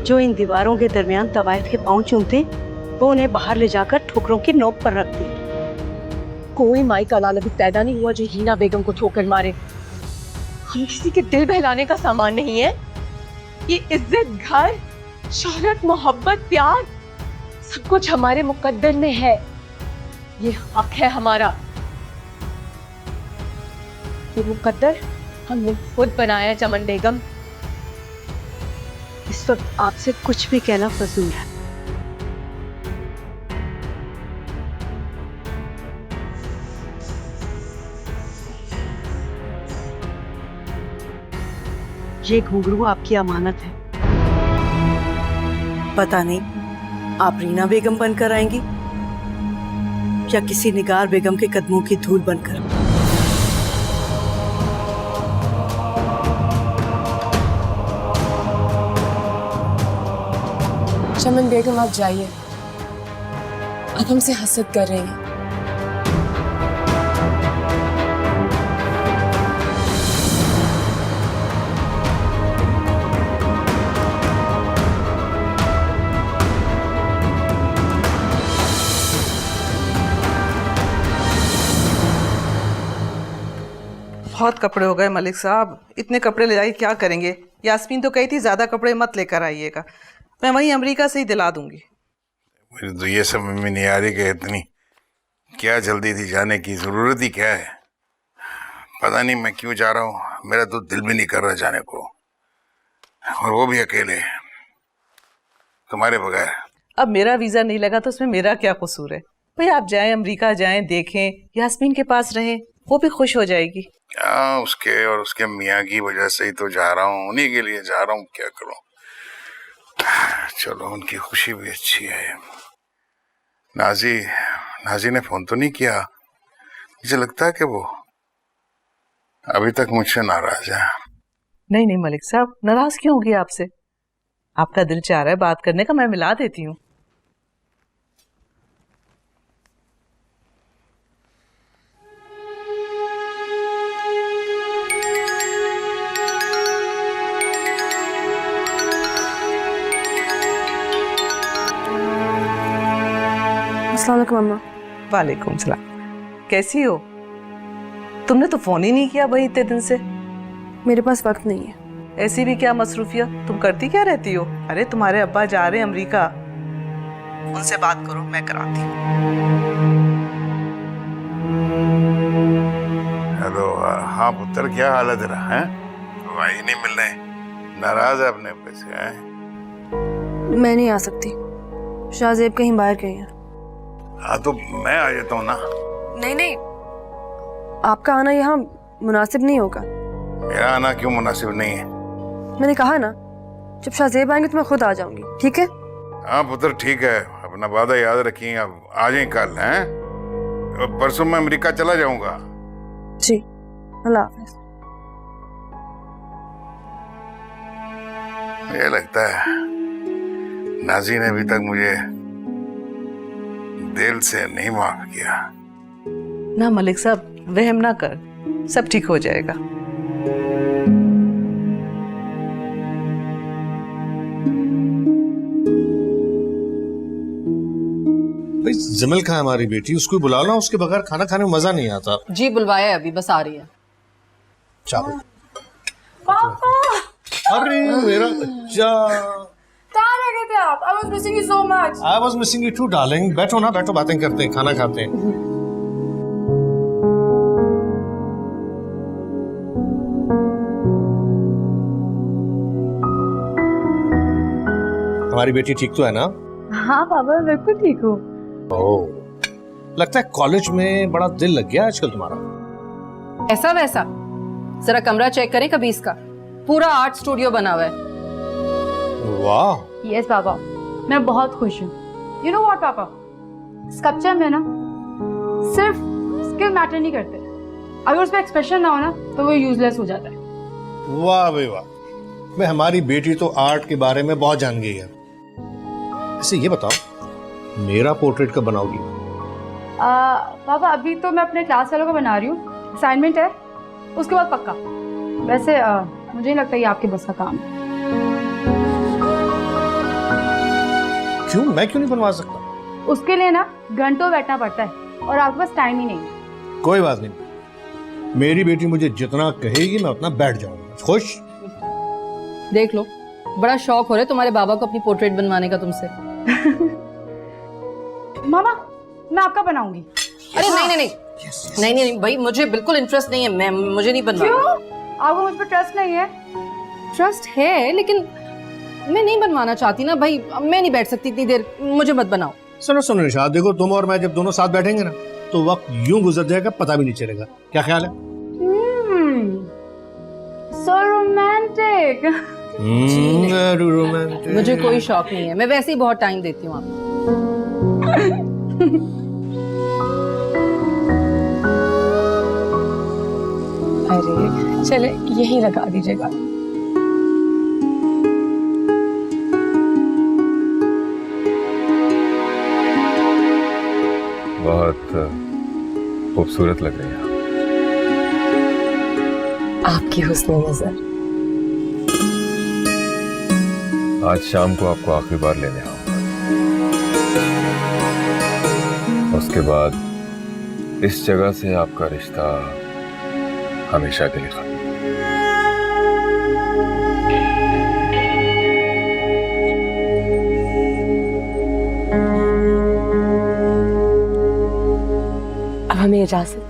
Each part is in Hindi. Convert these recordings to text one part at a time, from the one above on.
जो इन दीवारों के दरमियान तवायत के पांव चूमते वो उन्हें बाहर ले जाकर ठोकरों की नोक पर रख दी। कोई माई का लाल अभी पैदा नहीं हुआ जो हीना बेगम को ठोकर मारे। हम किसी के दिल बहलाने का सामान नहीं है। ये इज्जत, घर, शोहरत, मोहब्बत, प्यार सब कुछ हमारे मुकद्दर में है। ये हक है हमारा। ये मुकद्दर हमने खुद बनाया चमन बेगम। इस वक्त आपसे कुछ भी कहना फजूल है। ये घुंघरू आपकी अमानत है। पता नहीं आप रीना बेगम बनकर आएंगी या किसी निगार बेगम के कदमों की धूल बनकर। चमन बेगम आप जाइए, आप हमसे हसद कर रही हैं। बहुत कपड़े हो गए मलिक साहब, इतने कपड़े ले जाइए क्या करेंगे? यास्मीन तो कही थी ज्यादा कपड़े मत लेकर आइएगा, मैं वहीं अमेरिका से ही दिला दूंगी। मुझे तो ये समझ में नहीं आ रही कि इतनी क्या जल्दी थी जाने की, जरूरत ही क्या है? पता नहीं मैं क्यों जा रहा हूँ, मेरा तो दिल भी नहीं कर रहा जाने को, और वो भी अकेले तुम्हारे बगैर। अब मेरा वीजा नहीं लगा तो उसमें मेरा क्या कसूर है? भाई आप जाएं, अमेरिका जाएं, देखें, यास्मीन के पास रहें, वो भी खुश हो जाएगी। क्या उसके और उसके मियाँ की वजह से ही तो जा रहा हूँ, उन्हीं के लिए जा रहा हूँ, क्या करूँ? चलो उनकी खुशी भी अच्छी है। नाजी ने फोन तो नहीं किया, मुझे लगता है कि वो अभी तक मुझसे नाराज है। नहीं नहीं मलिक साहब, नाराज क्यों होगी आपसे? आपका दिल चाह रहा है बात करने का, मैं मिला देती हूँ। अस्सलाम वालेकुम अम्मा। वालेकुम सलाम। कैसी हो? तुमने तो फोन ही नहीं किया भाई इतने दिन से। मेरे पास वक्त नहीं है। ऐसी भी क्या मसरूफियत, तुम करती क्या रहती हो? अरे तुम्हारे अब्बा जा रहे हैं अमेरिका, उनसे बात करो, मैं कराती हूँ। हेलो, हाँ पुत्र, क्या हाल है तेरा? है भाई नहीं मिल रहे, नाराज है अपने पे से? है मैं नहीं आ सकती, शाहजेब कहीं बाहर गई है। हाँ तो मैं आ जाता हूँ ना। नहीं नहीं, आपका आना यहाँ मुनासिब नहीं होगा। मेरा आना क्यों मुनासिब नहीं है? मैंने कहा ना, जब शाहजेब आएंगे तो मैं खुद आ जाऊंगी, ठीक है? हाँ पुत्र ठीक है, अपना वादा याद रखिए, अब आ जाए कल। हैं परसों मैं अमेरिका चला जाऊंगा। जी, अल्लाह हाफिज। मुझे लगता है नाजी ने अभी तक मुझे दिल से नहीं माफ किया। ना मलिक साहब, वहम ना कर, सब ठीक हो जाएगा। भाई जमल कहाँ है हमारी बेटी? उसको बुला लो, उसके बगैर खाना खाने में मजा नहीं आता। जी बुलवाया, अभी बस आ रही है। चलो। पापा! अरे मेरा बच्चा, कहाँ रह गए थे आप? I was missing you so much. I was missing you too, darling. बैठो ना, बैठो, बातें करते हैं, खाना खाते हैं। हमारी बेटी ठीक तो है ना? हाँ पापा, बिल्कुल ठीक हूँ। ओह, लगता है कॉलेज में बड़ा दिल लग गया आजकल तुम्हारा। ऐसा वैसा, जरा कमरा चेक करें कभी इसका, पूरा आर्ट स्टूडियो बना हुआ है। वाह। यस पापा, मैं बहुत खुश हूँ। यू नो व्हाट पापा, स्कल्पचर में ना सिर्फ स्किल मैटर नहीं करते, अगर उसमें एक्सप्रेशन ना हो ना तो वो यूजलेस हो जाता है। वाह भाई वाह, मैं हमारी बेटी तो आर्ट के बारे में बहुत जान गई है। ऐसे ये बताओ, मेरा पोर्ट्रेट कब बनाओगी? पापा अभी तो मैं अपने क्लास वालों का बना रही हूँ, असाइनमेंट है, उसके बाद पक्का। वैसे मुझे नहीं लगता ये आपके बस का काम है। क्यों, मैं क्यों नहीं बनवा सकता? उसके लिए ना घंटों बैठना पड़ता है और आपके पास टाइम ही नहीं है। कोई बात नहीं, मेरी बेटी मुझे जितना कहेगी मैं उतना बैठ जाऊंगा। खुश? देख लो, बड़ा शौक हो रहा है तुम्हारे बाबा को अपनी पोर्ट्रेट बनवाने का तुमसे। मामा मैं आपका बनाऊंगी। अरे नहीं नहीं नहीं नहीं नहीं भाई, मुझे बिल्कुल इंटरेस्ट नहीं है। मैं मुझे नहीं बनवाना। क्यों? आपको मुझ पर ट्रस्ट नहीं है? ट्रस्ट है लेकिन मैं नहीं बनवाना चाहती ना भाई। मैं नहीं बैठ सकती इतनी देर, मुझे मत बनाओ। सुनो सुनो निशाद, देखो तुम और मैं जब दोनों साथ बैठेंगे ना तो वक्त यूं गुजर जाएगा पता भी नहीं चलेगा। क्या ख्याल है? So romantic. रोमांटिक। मुझे कोई शौक नहीं है, मैं वैसे ही बहुत टाइम देती हूँ आपको। अरे चले यही लगा दीजिएगा। बहुत खूबसूरत लग रही है आपकी हुस्न नजर। आज शाम को आपको आखिरी बार लेने आऊंगा, उसके बाद इस जगह से आपका रिश्ता हमेशा के लिए खत्म। अब हमें इजाजत।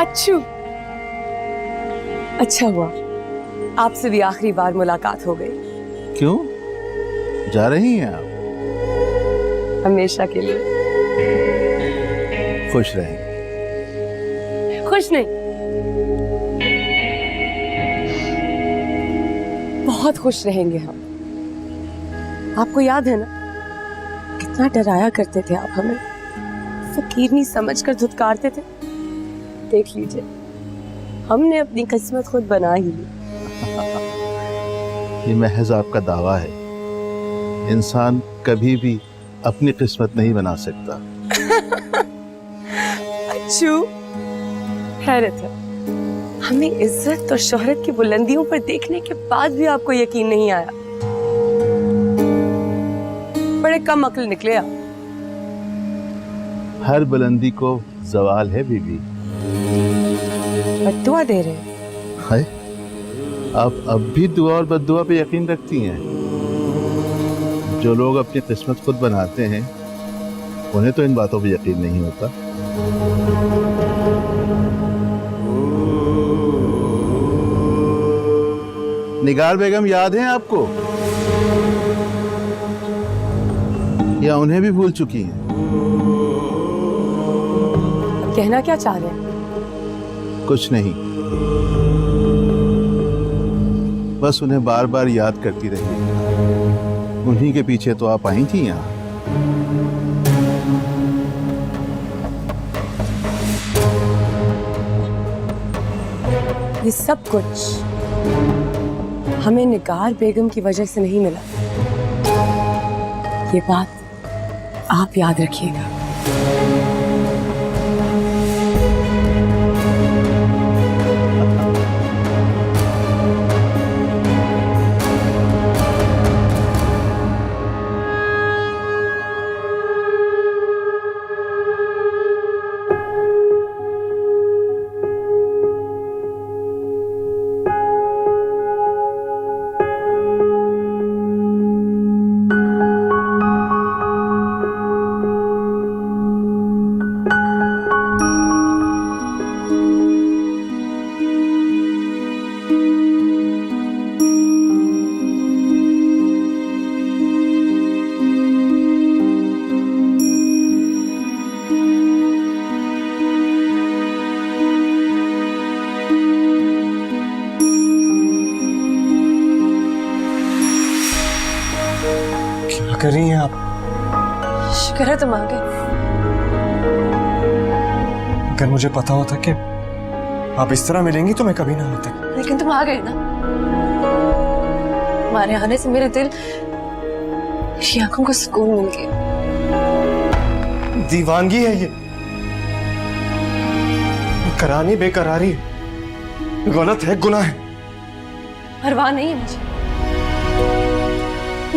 अच्छू, अच्छा हुआ आपसे भी आखिरी बार मुलाकात हो गई। क्यों जा रही हैं आप? हमेशा के लिए। खुश रहें। खुश नहीं, बहुत खुश रहेंगे हम। आपको याद है ना कितना डराया करते थे आप हमें, फकीरनी समझकर धुतकारते थे। देख लीजिए हमने अपनी किस्मत खुद बना ही ली। ये महज आपका दावा है, इंसान कभी भी अपनी किस्मत नहीं बना सकता। अच्छू, हैरत है, हमें इज्जत और शोहरत की बुलंदियों पर देखने के बाद भी आपको यकीन नहीं आया। बड़े कम अक्ल निकले आप। हर बुलंदी को जवाल है बीबी। बद्दुआ दे रहे हैं? है, आप अब भी दुआ और बद्दुआ पे यकीन रखती हैं? जो लोग अपनी किस्मत खुद बनाते हैं उन्हें तो इन बातों पे यकीन नहीं होता। निगार बेगम याद हैं आपको, या उन्हें भी भूल चुकी हैं? कहना क्या चाह रहे हैं? कुछ नहीं, बस उन्हें बार बार याद करती रही। उन्हीं के पीछे तो आप आई थी यहाँ। ये सब कुछ हमें निगार बेगम की वजह से नहीं मिला, ये बात आप याद रखिएगा। कर रही हैं आप? शुक्र है तुम आ गए। अगर मुझे पता होता कि आप इस तरह मिलेंगी तो मैं कभी ना होता। लेकिन तुम आ गए ना, तुम्हारे आने से मेरे दिल की आंखों को सुकून मिल गया। दीवानगी है ये, करानी बेकरारी है, गलत है, गुनाह है। परवाह नहीं है मुझे।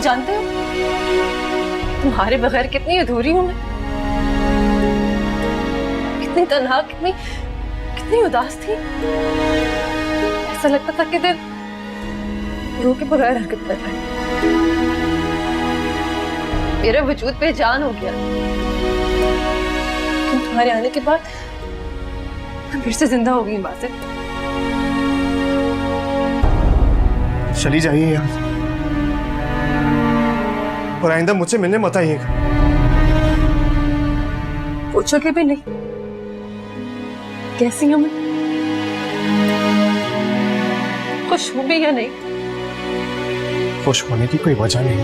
जानते हो तुम्हारे बगैर कितनी अधूरी हूं मैं, कितनी तन्हा, कितनी उदास थी। ऐसा लगता था कि दिल रूह के बगैर हरकत कर रहा है। मेरा वजूद बेजान हो गया, लेकिन तुम्हारे आने के बाद मैं फिर से जिंदा हो गई बात। चली जाइए यहाँ से और आइंदा मुझसे मिलने मत आइएगा। पूछोगे भी नहीं कैसी हूं मैं, खुश हूं भी या नहीं? खुश होने की कोई वजह नहीं।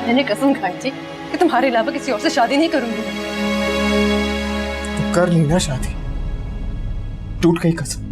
मैंने कसम खाई थी कि तुम्हारे अलावा किसी और से शादी नहीं करूंगी। तो कर ली ना शादी, टूट गई कसम।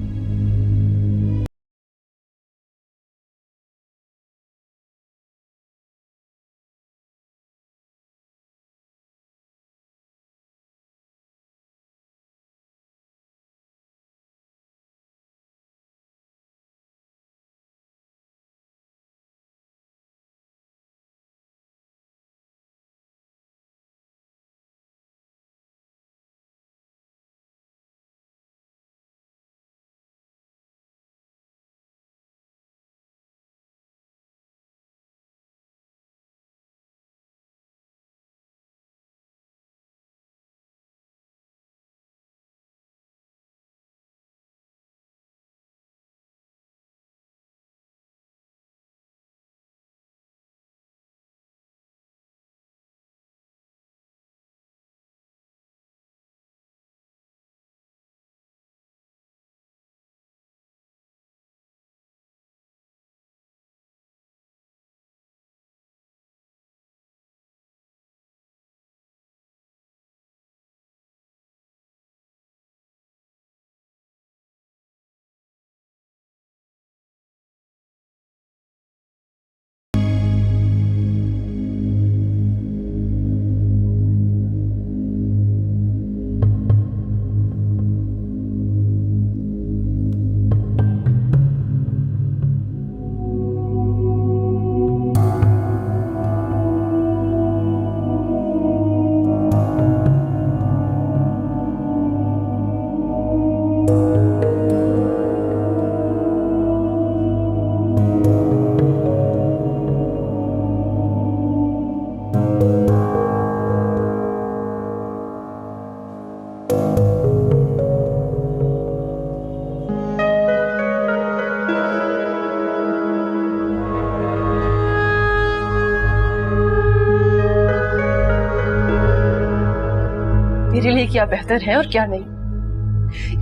मेरे लिए क्या बेहतर है और क्या नहीं,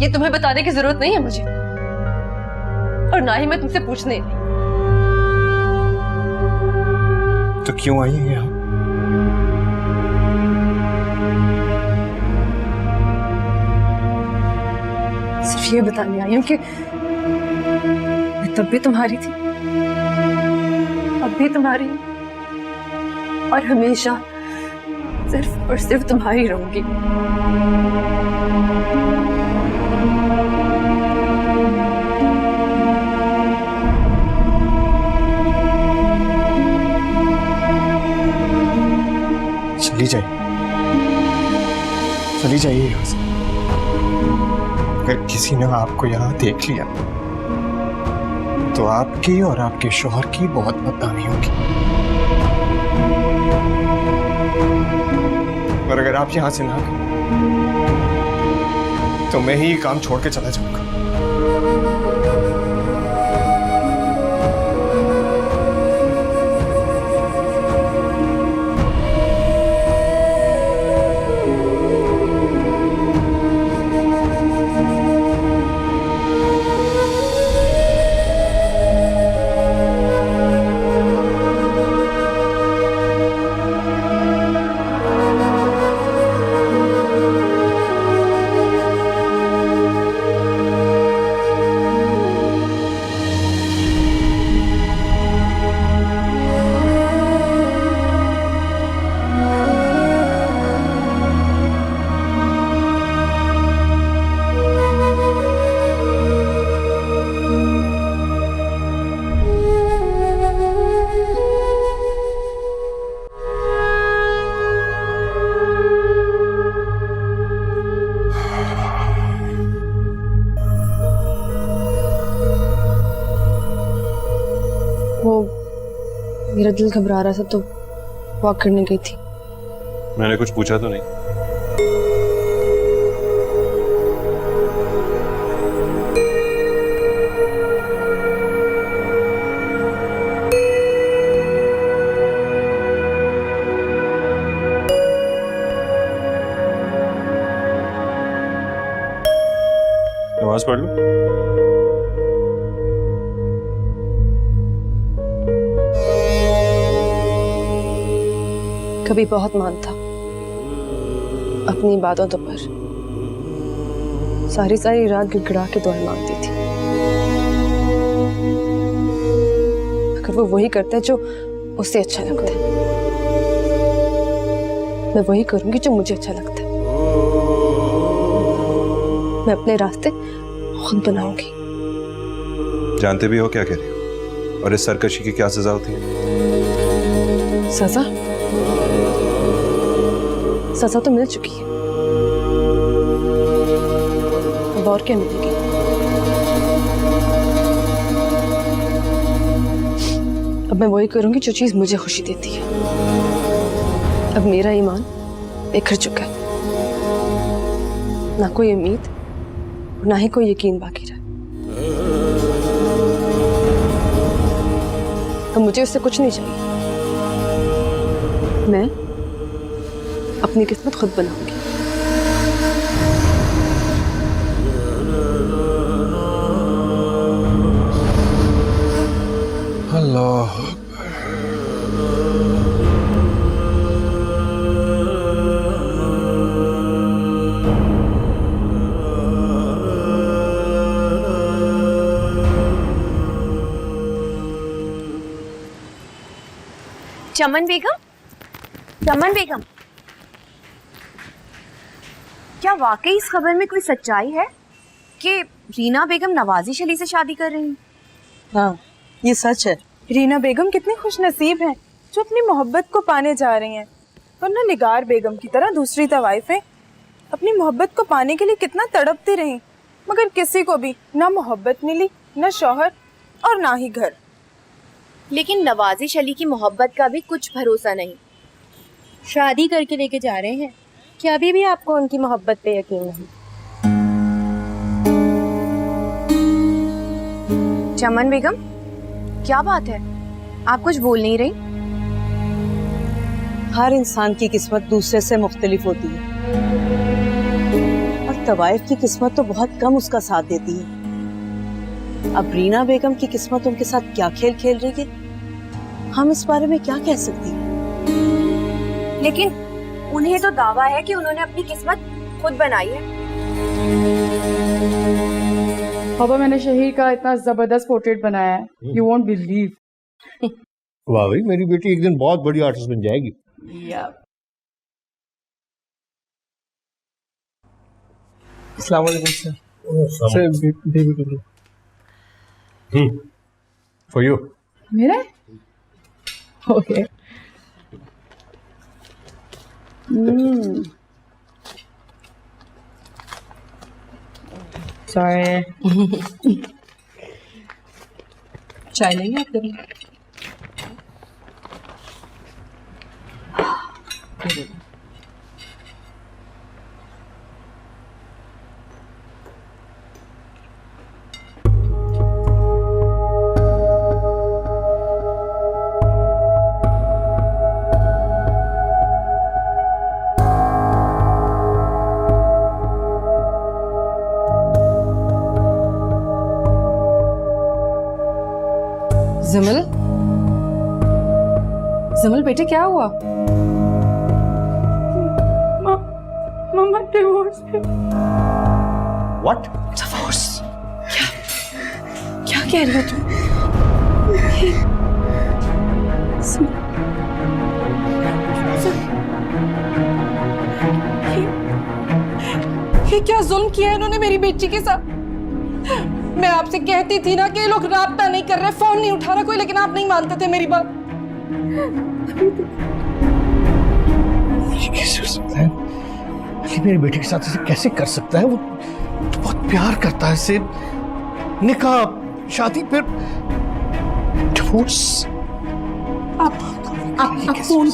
ये तुम्हें बताने की जरूरत नहीं है मुझे, और ना ही मैं तुमसे पूछने। तो क्यों आई है यहाँ? सिर्फ ये बताने आई हूं कि मैं तब भी तुम्हारी थी, अब भी तुम्हारी हूं, और हमेशा सिर्फ और सिर्फ तुम्हारी रहूंगी। चली जाइए, चली जाइए यहाँ से। अगर किसी ने आपको यहाँ देख लिया तो आपकी और आपके शौहर की बहुत बदनामी होगी। और अगर आप यहां से ना गए तो मैं ही काम छोड़ के चला जाऊंगा। मेरा दिल घबरा रहा था तो वॉक करने गई थी। मैंने कुछ पूछा तो नहीं? नमाज पढ़ लो। कभी बहुत मानता अपनी इबादतों पर, सारी सारी रात गिड़गिड़ा के दुआएं मांगती थी। अगर वो वही करता है जो उसे अच्छा लगता है, मैं वही करूंगी जो मुझे अच्छा लगता है। मैं अपने रास्ते खुद बनाऊंगी। जानते भी हो क्या कह रही हो और इस सरकशी की क्या सजा होती है? सजा? सजा तो मिल चुकी है, अब और क्या मिलेगी? अब मैं वही करूंगी जो चीज मुझे खुशी देती है। अब मेरा ईमान बिखर चुका है, ना कोई उम्मीद ना ही कोई यकीन बाकी रहा। अब मुझे उससे कुछ नहीं चाहिए। मैं अपनी किस्मत खुद बनाऊंगी। अल्लाह चमन बेगम, चमन बेगम, क्या वाकई इस खबर में कोई सच्चाई है कि रीना बेगम नवाजिश अली से शादी कर रही हैं? हाँ, ये सच है। रीना बेगम कितनी खुशनसीब हैं जो अपनी मोहब्बत को पाने जा रही हैं, वरना निगार बेगम की तरह दूसरी तवाइफें अपनी मोहब्बत को पाने के लिए कितना तड़पती रहीं, मगर किसी को भी ना मोहब्बत मिली, ना शौहर और ना ही घर। लेकिन नवाजिश अली की मोहब्बत का भी कुछ भरोसा नहीं। शादी करके लेके जा रहे हैं, क्या अभी भी आपको उनकी मोहब्बत पे यकीन नहीं? चमन बेगम, क्या बात है, आप कुछ बोल नहीं रही? हर इंसान की किस्मत दूसरे से मुख्तलिफ होती है और तवाइफ की किस्मत तो बहुत कम उसका साथ देती है। अब रीना बेगम की किस्मत उनके साथ क्या खेल खेल रही है, हम इस बारे में क्या कह सकती हैं? लेकिन उन्हें तो दावा है कि उन्होंने अपनी किस्मत खुद बनाई है। पापा, मैंने शहीर का इतना जबरदस्त पोर्ट्रेट बनाया है, यू वोंट बिलीव। वाह भाई, मेरी बेटी एक दिन बहुत बड़ी आर्टिस्ट बन जाएगी। अस्सलाम वालेकुम सर। Baby for you. मेरा? ओके। सॉरी। चाय लेंगे आप कभी? जमल, जमल बेटे क्या हुआ? मम्मा डिवोर्स। व्हाट? डिवोर्स? क्या कह रही हो तुम? ये क्या जुल्म किया है इन्होंने मेरी बेटी के साथ? मैं आपसे कहती थी ना कि ये लोग राब्ता नहीं कर रहे, फोन नहीं उठा रहा कोई, लेकिन आप नहीं मानते थे मेरी बात। ये कैसे हो सकता है? अली मेरी बेटी के साथ ऐसे कैसे कर सकता है? वो तो बहुत प्यार करता है इससे। निकाह, शादी, फिर डिवोर्स। आप फोन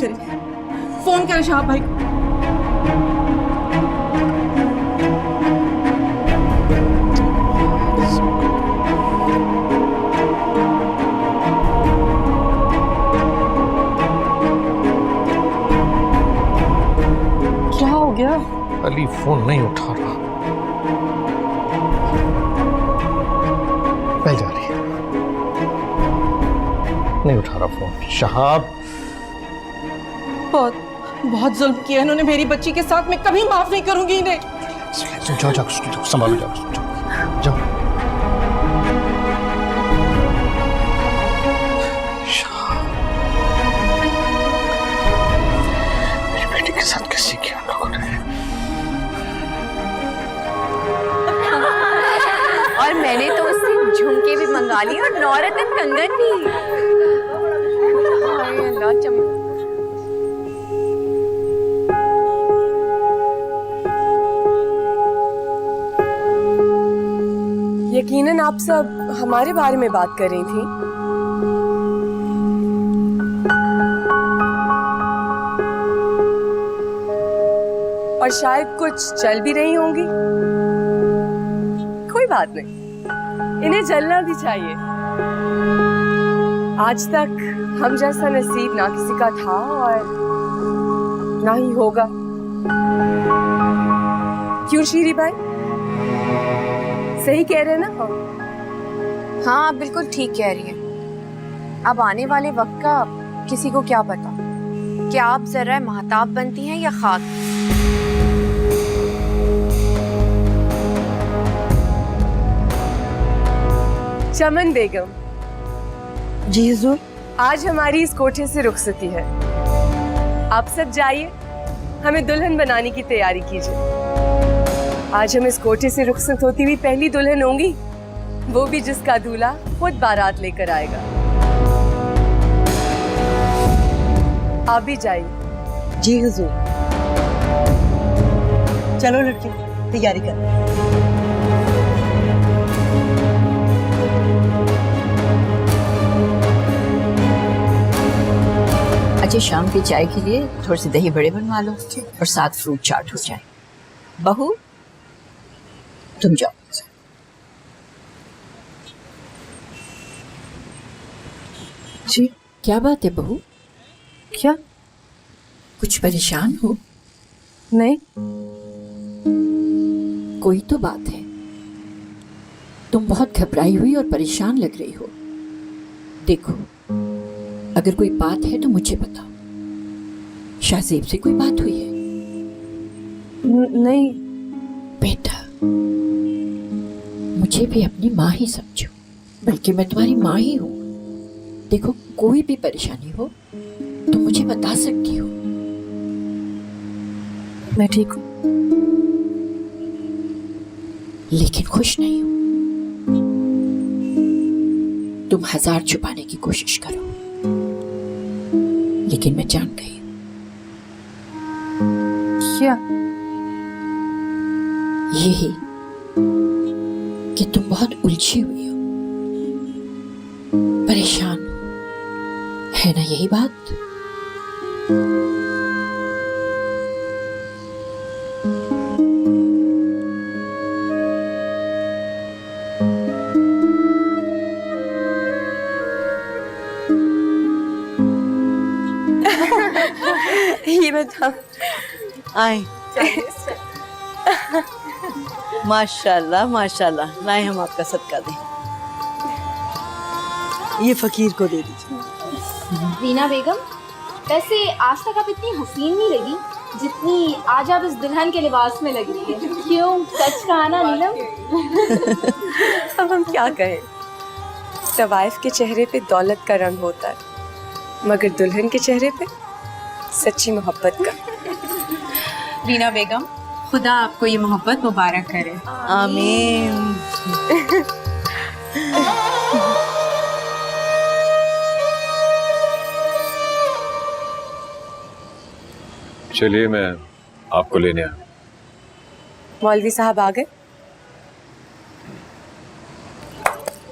करें शहाब भाई को। क्या हो गया? अली फोन नहीं उठा रहा। पहले जा रही है, नहीं उठा रहा फोन। शहाब, बहुत जुल्म किया इन्होंने मेरी बच्ची के साथ, मैं कभी माफ नहीं करूंगी इन्हें। जाओ जाओ संभालो, जाओ जाओ। मेरी बेटी के साथ कैसे किया लोगों ने? और मैंने तो उससे झुमके भी मंगा लिए और नौरतन कंगन भी। हाय अल्लाह, चमक। यकीनन आप सब हमारे बारे में बात कर रही थी। और शायद कुछ चल भी रही होंगी। कोई बात नहीं, इन्हें जलना भी चाहिए। आज तक हम जैसा नसीब ना किसी का था और ना ही होगा। क्यों शीरी भाई, सही कह रहे हैं ना? हाँ, आप बिल्कुल ठीक कह रही हैं। अब आने वाले वक्त का किसी को क्या पता, क्या आप जरा महताब बनती हैं या खाक। चमन बेगम। जी हुजूर। आज हमारी इस कोठे से रुखसती है। आप सब जाइए, हमें दुल्हन बनाने की तैयारी कीजिए। आज हम इस कोठे से रुखसत होती हुई पहली दुल्हन होंगी, वो भी जिसका दूल्हा खुद बारात लेकर आएगा। आप भी जाइए। जी हुजूर। चलो लड़कियों, तैयारी कर। अच्छा, शाम की चाय के लिए थोड़े से दही बड़े बनवा लो और साथ फ्रूट चाट हो जाए। बहू तुम जाओ। जी क्या बात है बहू? क्या? कुछ परेशान हो? नहीं। कोई तो बात है। तुम बहुत घबराई हुई और परेशान लग रही हो। देखो, अगर कोई बात है तो मुझे बताओ। शाहजेब से कोई बात हुई है? नहीं बेटा, मुझे भी अपनी माँ ही समझो, बल्कि मैं तुम्हारी माँ ही हूँ। देखो, कोई भी परेशानी हो तो मुझे बता सकती हो। मैं ठीक हूँ, लेकिन खुश नहीं हूँ। तुम 1000 छुपाने की कोशिश करो, लेकिन मैं जान गई। क्या? यही कि तुम बहुत उलझी हुई हो, परेशान हो, है ना यही बात? ये बताओ। आए। माशाल्लाह माशाल्लाह, लाए हम आपका सदका दें। ये फकीर को दे दीजिए। रीना बेगम, वैसे आज तक आप इतनी हसीन नहीं लगी जितनी आज आप इस दुल्हन के लिबास में लग रही है। क्यों, सच कहा ना नीलम? अब हम क्या कहें, तवाइफ के चेहरे पे दौलत का रंग होता है, मगर दुल्हन के चेहरे पे सच्ची मोहब्बत का। रीना बेगम, खुदा आपको ये मोहब्बत मुबारक करे। आमीन। चलिए, मैं आपको लेने आया। मौलवी साहब आ गए?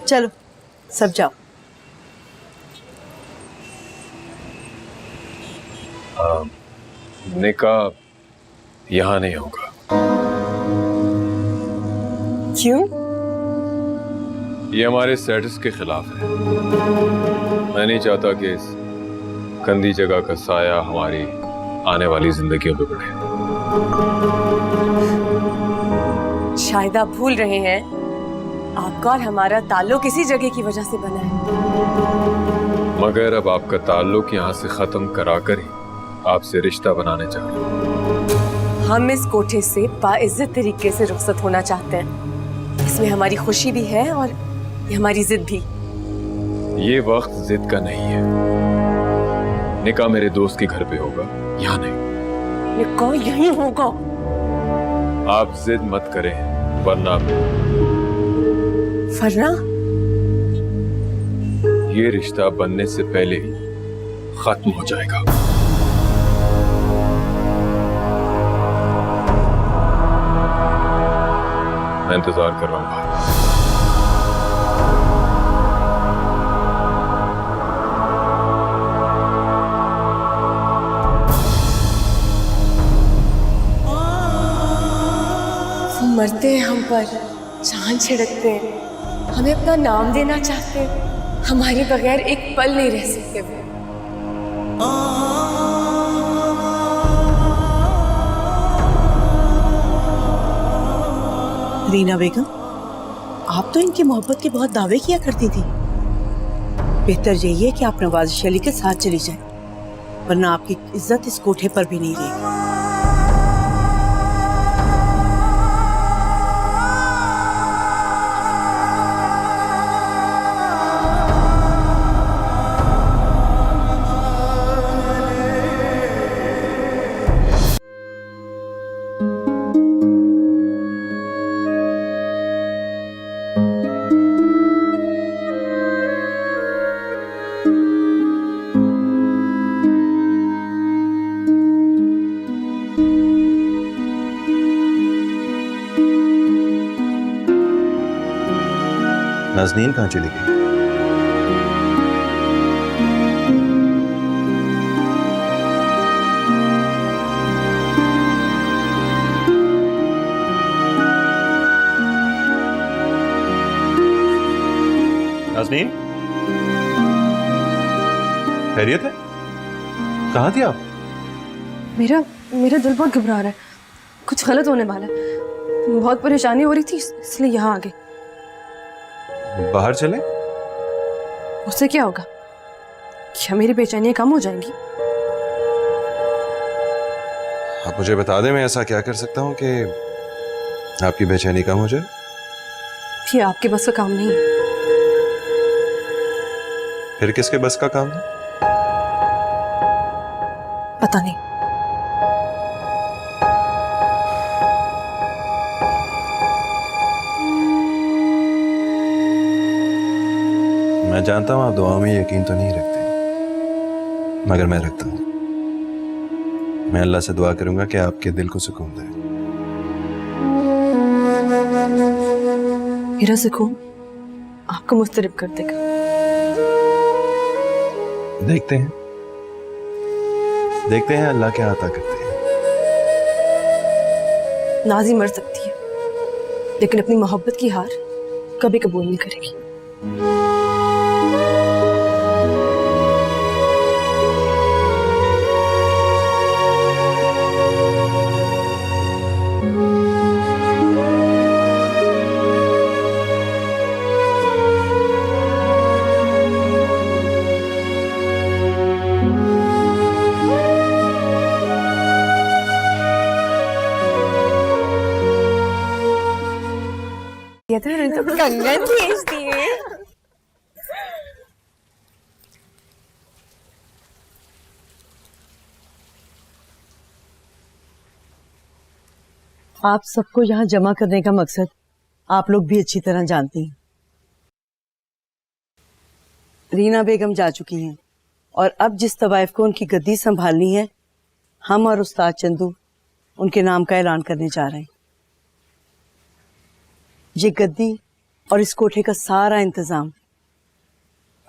चलो सब जाओ। निकाह यहाँ नहीं होगा। क्यों? ये हमारे स्टेटस के खिलाफ है। मैं नहीं चाहता कि इस गंदी जगह का साया हमारी आने वाली जिंदगियों पे पड़े। शायद आप भूल रहे हैं, आपका और हमारा ताल्लुक इसी जगह की वजह से बना है। मगर अब आपका ताल्लुक यहाँ से खत्म कराकर ही आपसे रिश्ता बनाने चाह रहे हैं। हम इस कोठे से बाइज्जत तरीके से रुखसत होना चाहते हैं। इसमें हमारी खुशी भी है और ये हमारी जिद भी। ये वक्त जिद का नहीं है। निकाह मेरे दोस्त के घर पे होगा, यहाँ नहीं। निकाह यहीं होगा। आप जिद मत करें, वरना ये रिश्ता बनने से पहले ही खत्म हो जाएगा। मैं इंतजार कर रहा हूँ। मरते हैं हम पर, जान छिड़कते हैं, हमें अपना नाम देना चाहते हैं, हमारे बगैर एक पल नहीं रह सकते वो। रीना बेगम, आप तो इनकी मोहब्बत के बहुत दावे किया करती थी। बेहतर यही है कि आप नवाजिश अली के साथ चली जाएं, वरना आपकी इज्जत इस कोठे पर भी नहीं रहेगी। नाज़नीन कहाँ चली गई? नाज़नीन, खैरियत है? कहाँ थी आप? मेरा दिल बहुत घबरा रहा है, कुछ गलत होने वाला है। बहुत परेशानी हो रही थी इसलिए यहाँ आ गई। बाहर चले? उससे क्या होगा? क्या मेरी बेचैनियां कम हो जाएंगी? आप मुझे बता दें, मैं ऐसा क्या कर सकता हूँ कि आपकी बेचैनी कम हो जाए? ये आपके बस का काम नहीं है। फिर किसके बस का काम है? पता नहीं। मैं जानता हूं आप दुआओं में यकीन तो नहीं रखते, मगर मैं रखता हूं। मैं अल्लाह से दुआ करूंगा कि आपके दिल को सुकून दे। मेरा सुकून आपको मुस्तरिब कर देगा। देखते हैं अल्लाह क्या अता करते हैं। नाजी मर सकती है, लेकिन अपनी मोहब्बत की हार कभी कबूल नहीं करेगी। कंगन भेजती है। आप सबको यहाँ जमा करने का मकसद आप लोग भी अच्छी तरह जानती हैं। रीना बेगम जा चुकी हैं और अब जिस तवाइफ को उनकी गद्दी संभालनी है, हम और उस्ताद चंदू उनके नाम का ऐलान करने जा रहे हैं। ये गद्दी और इस कोठे का सारा इंतजाम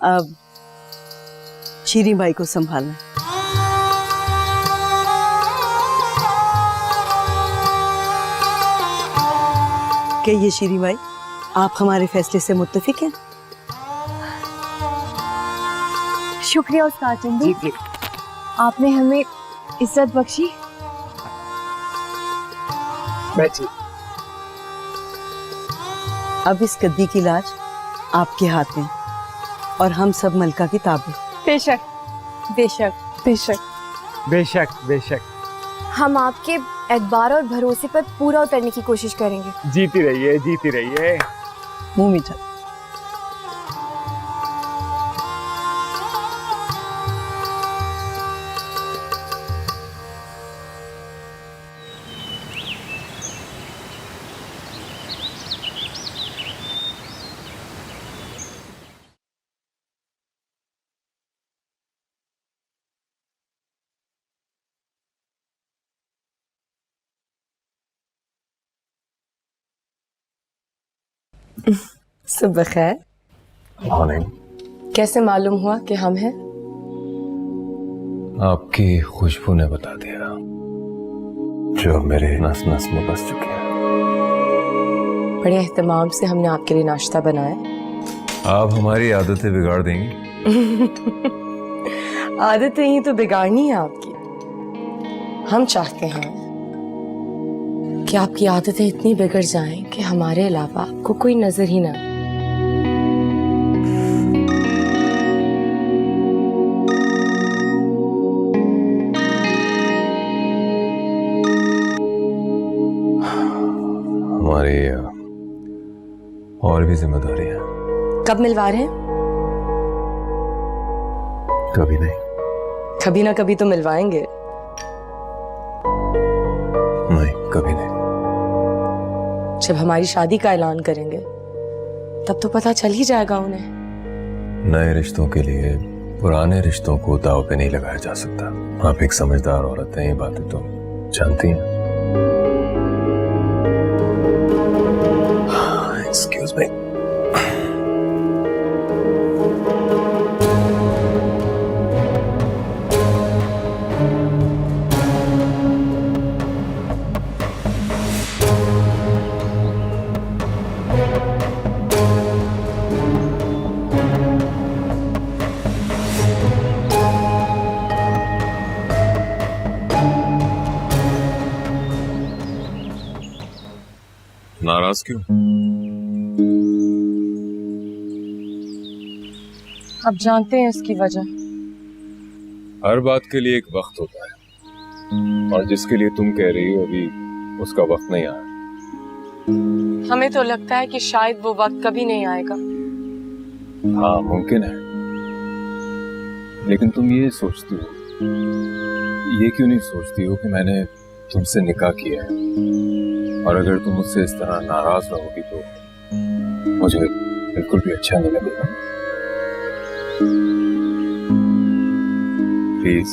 अब शीरी भाई को संभालना है। कहिए शीरी भाई, आप हमारे फैसले से मुत्तफिक हैं? शुक्रिया उस्ताद चंदू, आपने हमें इज्जत बख्शी। बैठिए। अब इस गद्दी की लाज आपके हाथ में और हम सब मलका की ताबे। बेशक बेशक बेशक बेशक बेशक। हम आपके एतबार और भरोसे पर पूरा उतरने की कोशिश करेंगे। जीती रहिए, जीती रहिए। मुंह मीठा। सुबह खैर। मॉर्निंग। कैसे मालूम हुआ कि हम हैं? आपकी खुशबू ने बता दिया, जो मेरे नस नस में बस चुकी है। बड़े एहतमाम से हमने आपके लिए नाश्ता बनाया। आप हमारी आदतें बिगाड़ देंगी। आदतें ही तो बिगाड़नी है आपकी। हम चाहते हैं कि आपकी आदतें इतनी बिगड़ जाएं कि हमारे अलावा आपको कोई नजर ही ना आए। हमारी और भी जिम्मेदारी है। कब मिलवा रहे हैं? कभी नहीं। कभी ना कभी तो मिलवाएंगे। नहीं, कभी नहीं। जब हमारी शादी का ऐलान करेंगे तब तो पता चल ही जाएगा उन्हें। नए रिश्तों के लिए पुराने रिश्तों को दांव पे नहीं लगाया जा सकता। आप एक समझदार औरत हैं, ये बातें तो जानती हैं। Excuse me. नाराज क्यों? आप जानते हैं इसकी वजह। हर बात के लिए एक वक्त होता है, और जिसके लिए तुम कह रही हो अभी उसका वक्त नहीं आया। हमें तो लगता है कि शायद वो वक्त कभी नहीं आएगा। हाँ, मुमकिन है, लेकिन तुम ये सोचती हो, ये क्यों नहीं सोचती हो कि मैंने तुमसे निकाह किया है, और अगर तुम मुझसे इस तरह नाराज रहोगी तो मुझे बिल्कुल भी अच्छा नहीं लगेगा। प्लीज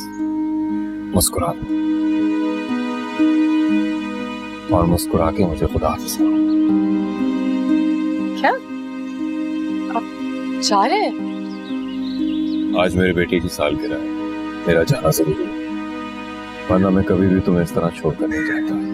मुस्कुरा दो, और मुस्कुरा के मुझे खुदा हाफिज़ करो। क्या आप जा रहे हैं? आज मेरे बेटे की सालगिरह है, मेरा जाना जरूरी है, वरना मैं कभी भी तुम्हें इस तरह छोड़कर नहीं जाता।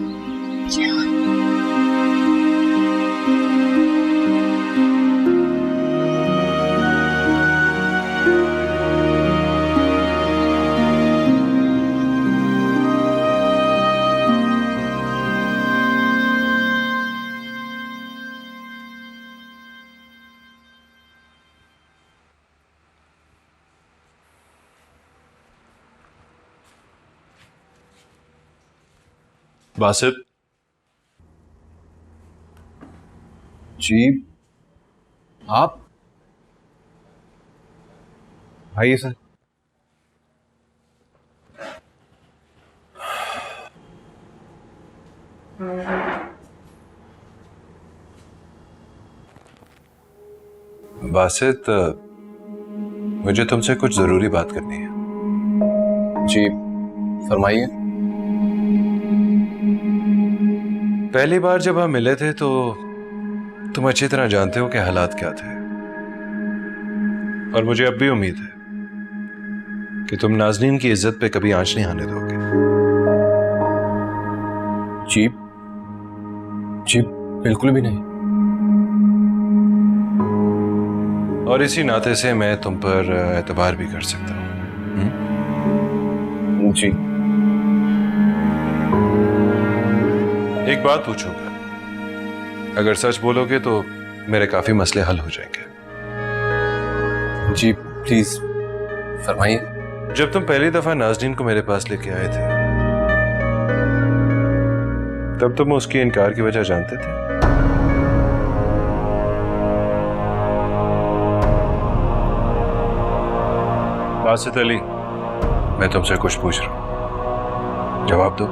बासित जी, आप आइए सर। बासित, मुझे तुमसे कुछ जरूरी बात करनी है। जी फरमाइए। पहली बार जब हम मिले थे तो तुम अच्छी तरह जानते हो कि हालात क्या थे, और मुझे अब भी उम्मीद है कि तुम नाज़नीन की इज्जत पे कभी आंच नहीं आने दोगे। जी जी, बिल्कुल भी नहीं। और इसी नाते से मैं तुम पर एतबार भी कर सकता हूँ। जी। एक बात पूछूंगा, अगर सच बोलोगे तो मेरे काफी मसले हल हो जाएंगे। जी प्लीज फरमाइए। जब तुम पहली दफा नाज़नीन को मेरे पास लेके आए थे, तब तुम उसके इनकार की वजह जानते थे? बासित अली, मैं तुमसे कुछ पूछ रहा हूं, जवाब दो।